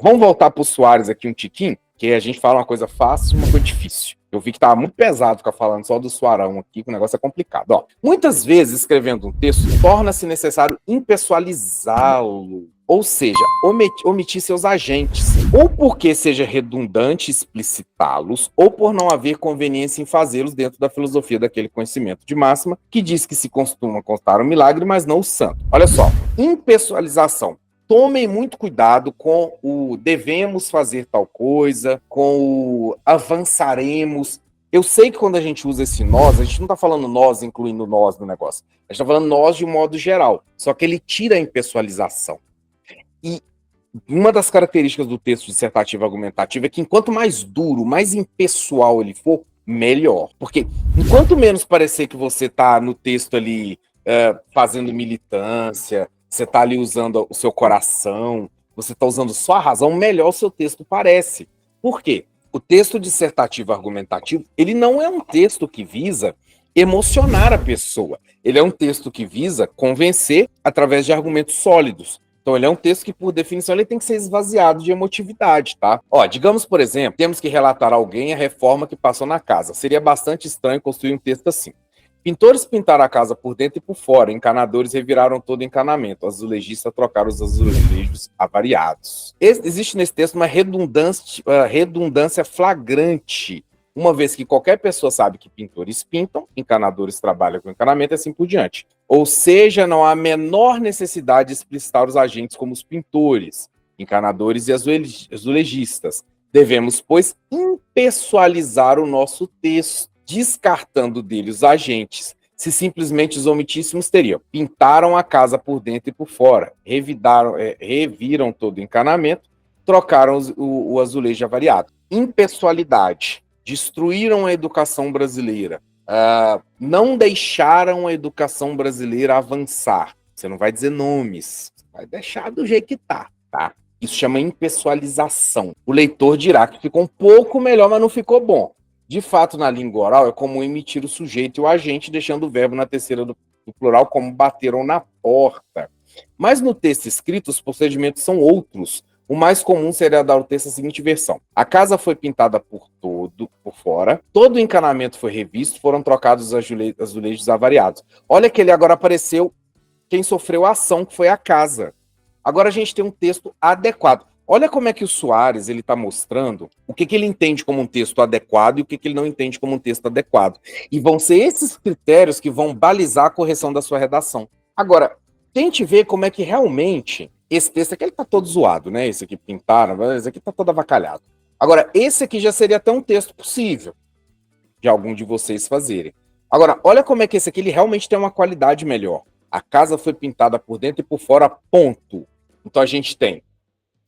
Vamos voltar para o Soares aqui um tiquinho, que a gente fala uma coisa fácil e uma coisa difícil. Eu vi que estava muito pesado ficar falando só do Suarão aqui, que o negócio é complicado. Ó, muitas vezes, escrevendo um texto, torna-se necessário impessoalizá-lo, ou seja, omitir seus agentes, ou porque seja redundante explicitá-los, ou por não haver conveniência em fazê-los dentro da filosofia daquele conhecimento de máxima, que diz que se costuma constar o milagre, mas não o santo. Olha só, impessoalização. Tomem muito cuidado com o devemos fazer tal coisa, com o avançaremos. Eu sei que quando a gente usa esse nós, a gente não está falando nós, incluindo nós no negócio. A gente está falando nós de um modo geral. Só que ele tira a impessoalização. E uma das características do texto dissertativo argumentativo é que enquanto mais duro, mais impessoal ele for, melhor. Porque enquanto menos parecer que você está no texto ali fazendo militância, você está ali usando o seu coração, você está usando só a razão, melhor o seu texto parece. Por quê? O texto dissertativo argumentativo, ele não é um texto que visa emocionar a pessoa. Ele é um texto que visa convencer através de argumentos sólidos. Então, ele é um texto que, por definição, ele tem que ser esvaziado de emotividade, tá? Ó, digamos, por exemplo, temos que relatar a alguém a reforma que passou na casa. Seria bastante estranho construir um texto assim. Pintores pintaram a casa por dentro e por fora, encanadores reviraram todo o encanamento, azulejistas trocaram os azulejos avariados. Existe nesse texto uma redundância flagrante, uma vez que qualquer pessoa sabe que pintores pintam, encanadores trabalham com encanamento e assim por diante. Ou seja, não há a menor necessidade de explicitar os agentes como os pintores, encanadores e azulejistas. Devemos, pois, impessoalizar o nosso texto, descartando dele os agentes. Se simplesmente os omitíssemos, teriam: pintaram a casa por dentro e por fora, reviram todo o encanamento, trocaram o azulejo avariado. Impessoalidade. Destruíram a educação brasileira. Não deixaram a educação brasileira avançar. Você não vai dizer nomes, vai deixar do jeito que tá? Isso chama impessoalização. O leitor dirá que ficou um pouco melhor, mas não ficou bom. De fato, na língua oral, é comum emitir o sujeito e o agente, deixando o verbo na terceira do plural, como bateram na porta. Mas no texto escrito, os procedimentos são outros. O mais comum seria dar ao texto a seguinte versão: a casa foi pintada por fora, todo o encanamento foi revisto, foram trocados os azulejos avariados. Olha que ele agora apareceu quem sofreu a ação, que foi a casa. Agora a gente tem um texto adequado. Olha como é que o Soares ele está mostrando o que ele entende como um texto adequado e o que ele não entende como um texto adequado. E vão ser esses critérios que vão balizar a correção da sua redação. Agora, tente ver como é que realmente esse texto aqui, ele está todo zoado, né? Esse aqui pintaram, esse aqui está todo avacalhado. Agora, esse aqui já seria até um texto possível de algum de vocês fazerem. Agora, olha como é que esse aqui ele realmente tem uma qualidade melhor. A casa foi pintada por dentro e por fora, ponto. Então a gente tem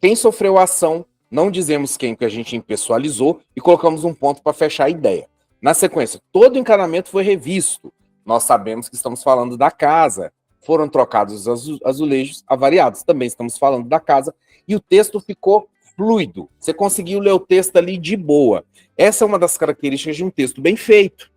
quem sofreu a ação, não dizemos quem, que a gente impessoalizou, e colocamos um ponto para fechar a ideia. Na sequência, todo o encanamento foi revisto. Nós sabemos que estamos falando da casa. Foram trocados os azulejos avariados. Também estamos falando da casa. E o texto ficou fluido. Você conseguiu ler o texto ali de boa. Essa é uma das características de um texto bem feito.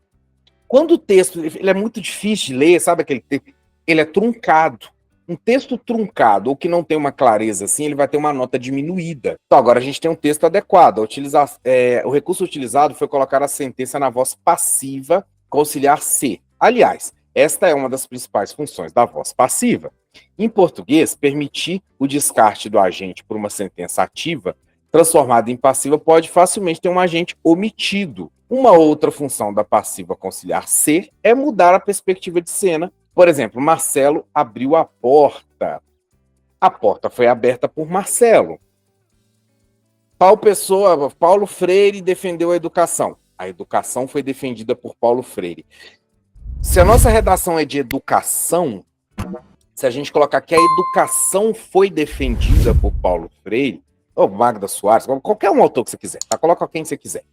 Quando o texto ele é muito difícil de ler, sabe aquele texto? Ele é truncado. Um texto truncado ou que não tem uma clareza assim, ele vai ter uma nota diminuída. Então, agora a gente tem um texto adequado. O recurso utilizado foi colocar a sentença na voz passiva com auxiliar se. Aliás, esta é uma das principais funções da voz passiva. Em português, permitir o descarte do agente por uma sentença ativa, transformada em passiva, pode facilmente ter um agente omitido. Uma outra função da passiva com auxiliar se é mudar a perspectiva de cena. Por exemplo, Marcelo abriu a porta. A porta foi aberta por Marcelo. Paulo Freire defendeu a educação. A educação foi defendida por Paulo Freire. Se a nossa redação é de educação, se a gente colocar que a educação foi defendida por Paulo Freire, ou Magda Soares, qualquer um autor que você quiser, tá? Coloca quem você quiser.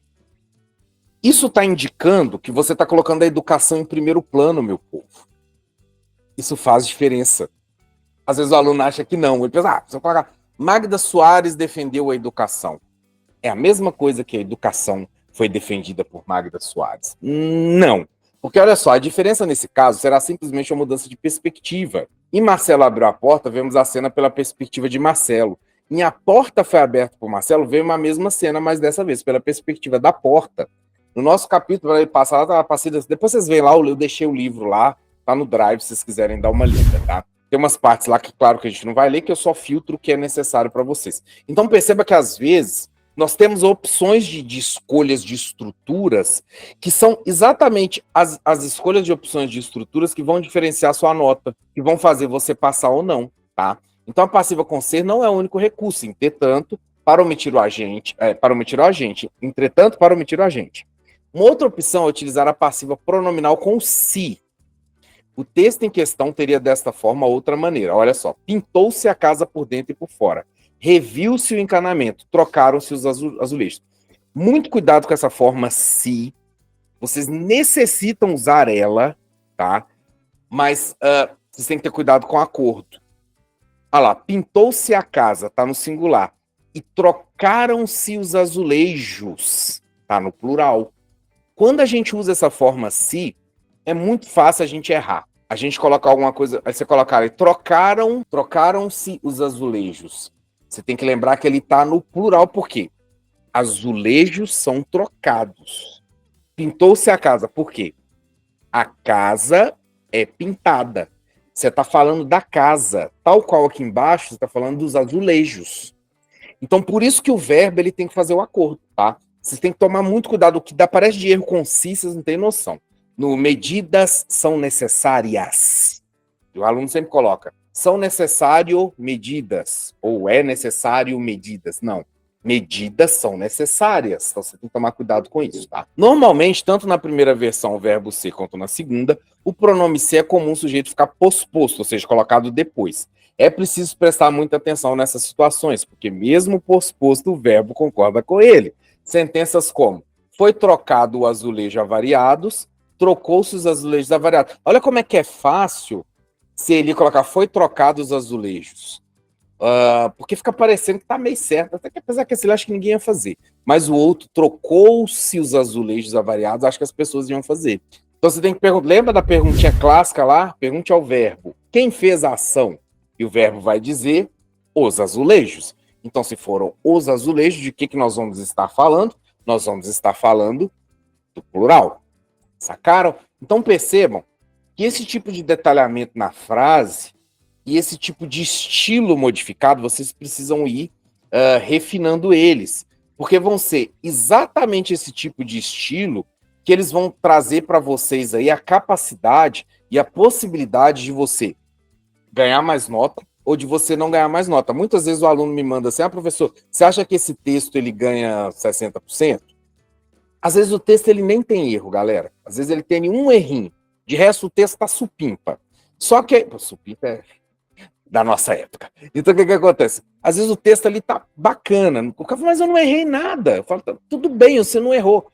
Isso está indicando que você está colocando a educação em primeiro plano, meu povo. Isso faz diferença. Às vezes o aluno acha que não. Ele pensa, se eu colocar Magda Soares defendeu a educação. É a mesma coisa que a educação foi defendida por Magda Soares. Não. Porque olha só, a diferença nesse caso será simplesmente uma mudança de perspectiva. Em Marcelo abriu a porta, vemos a cena pela perspectiva de Marcelo. Em A Porta Foi Aberta por Marcelo, veio uma mesma cena, mas dessa vez, pela perspectiva da porta. No nosso capítulo, ele passa lá, tá, depois vocês veem lá, eu deixei o livro lá, tá no Drive, se vocês quiserem dar uma lida, tá? Tem umas partes lá que, claro, que a gente não vai ler, que eu só filtro o que é necessário para vocês. Então, perceba que, às vezes, nós temos opções de escolhas de estruturas que são exatamente as escolhas de opções de estruturas que vão diferenciar sua nota, que vão fazer você passar ou não, tá? Então, a passiva com ser não é o único recurso, entretanto, para omitir o agente, entretanto, para omitir o agente. Uma outra opção é utilizar a passiva pronominal com se. O texto em questão teria desta forma outra maneira. Olha só. Pintou-se a casa por dentro e por fora. Reviu-se o encanamento. Trocaram-se os azulejos. Muito cuidado com essa forma se. Vocês necessitam usar ela, tá? Mas vocês têm que ter cuidado com o acordo. Olha lá. Pintou-se a casa, tá no singular. E trocaram-se os azulejos, tá no plural. Quando a gente usa essa forma se, é muito fácil a gente errar. A gente colocar alguma coisa, aí você colocar aí, trocaram-se os azulejos. Você tem que lembrar que ele está no plural, por quê? Azulejos são trocados. Pintou-se a casa, por quê? A casa é pintada. Você está falando da casa, tal qual aqui embaixo, você está falando dos azulejos. Então, por isso que o verbo ele tem que fazer o acordo, tá? Vocês têm que tomar muito cuidado. O que aparece de erro com si, vocês não têm noção. No medidas são necessárias. O aluno sempre coloca, são necessário medidas, ou é necessário medidas. Não, medidas são necessárias. Então você tem que tomar cuidado com isso, tá? Normalmente, tanto na primeira versão, o verbo ser, quanto na segunda, o pronome ser é comum o sujeito ficar posposto, ou seja, colocado depois. É preciso prestar muita atenção nessas situações, porque mesmo posposto, o verbo concorda com ele. Sentenças como, foi trocado o azulejo a variados, trocou-se os azulejos a variados. Olha como é que é fácil se ele colocar, foi trocado os azulejos. Porque fica parecendo que tá meio certo, até que apesar que esse eu acho que ninguém ia fazer. Mas o outro, trocou-se os azulejos a variados, acho que as pessoas iam fazer. Então você tem que perguntar, lembra da perguntinha clássica lá? Pergunte ao verbo, quem fez a ação? E o verbo vai dizer, os azulejos. Então, se foram os azulejos, de que nós vamos estar falando? Nós vamos estar falando do plural. Sacaram? Então, percebam que esse tipo de detalhamento na frase e esse tipo de estilo modificado, vocês precisam ir refinando eles. Porque vão ser exatamente esse tipo de estilo que eles vão trazer para vocês aí a capacidade e a possibilidade de você ganhar mais nota ou de você não ganhar mais nota. Muitas vezes o aluno me manda assim, professor, você acha que esse texto ele ganha 60%? Às vezes o texto ele nem tem erro, galera. Às vezes ele tem um errinho. De resto, o texto tá supimpa. Só que... supimpa é da nossa época. Então, o que acontece? Às vezes o texto ali tá bacana. O cara fala, mas eu não errei nada. Eu falo, tudo bem, você não errou.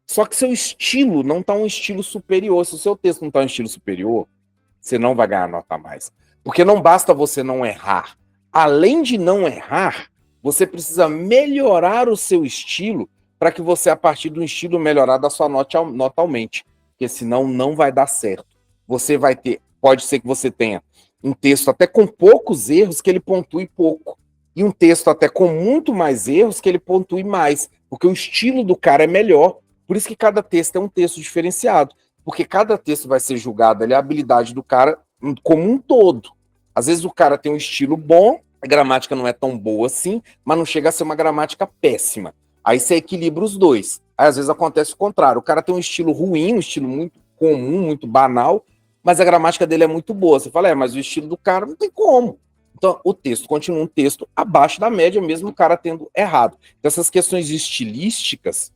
Só que seu estilo não tá um estilo superior. Se o seu texto não tá um estilo superior, você não vai ganhar nota a mais. Porque não basta você não errar. Além de não errar, você precisa melhorar o seu estilo para que você, a partir do estilo melhorado, a sua nota aumente. Porque senão não vai dar certo. Você vai ter, pode ser que você tenha um texto até com poucos erros que ele pontue pouco. E um texto até com muito mais erros que ele pontue mais. Porque o estilo do cara é melhor. Por isso que cada texto é um texto diferenciado. Porque cada texto vai ser julgado ali, a habilidade do cara como um todo. Às vezes o cara tem um estilo bom, a gramática não é tão boa assim, mas não chega a ser uma gramática péssima. Aí você equilibra os dois. Aí às vezes acontece o contrário. O cara tem um estilo ruim, um estilo muito comum, muito banal, mas a gramática dele é muito boa. Você fala, mas o estilo do cara não tem como. Então o texto continua um texto abaixo da média, mesmo o cara tendo errado. Então essas questões estilísticas,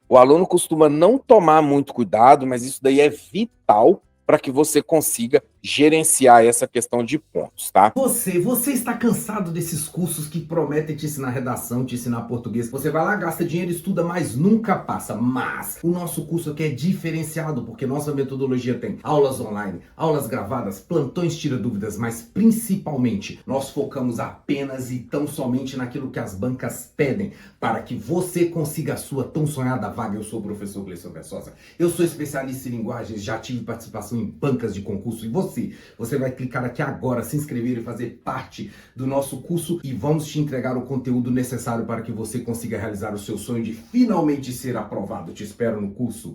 o aluno costuma não tomar muito cuidado, mas isso daí é vital para que você consiga gerenciar essa questão de pontos, tá? Você está cansado desses cursos que prometem te ensinar redação, te ensinar português? Você vai lá, gasta dinheiro, estuda, mas nunca passa. Mas o nosso curso aqui é diferenciado, porque nossa metodologia tem aulas online, aulas gravadas, plantões tira dúvidas, mas principalmente nós focamos apenas e tão somente naquilo que as bancas pedem, para que você consiga a sua tão sonhada vaga. Eu sou o professor Gleison Versosa, eu sou especialista em linguagens, já tive participação em bancas de concurso, e você você. Você vai clicar aqui agora, se inscrever e fazer parte do nosso curso e vamos te entregar o conteúdo necessário para que você consiga realizar o seu sonho de finalmente ser aprovado. Te espero no curso.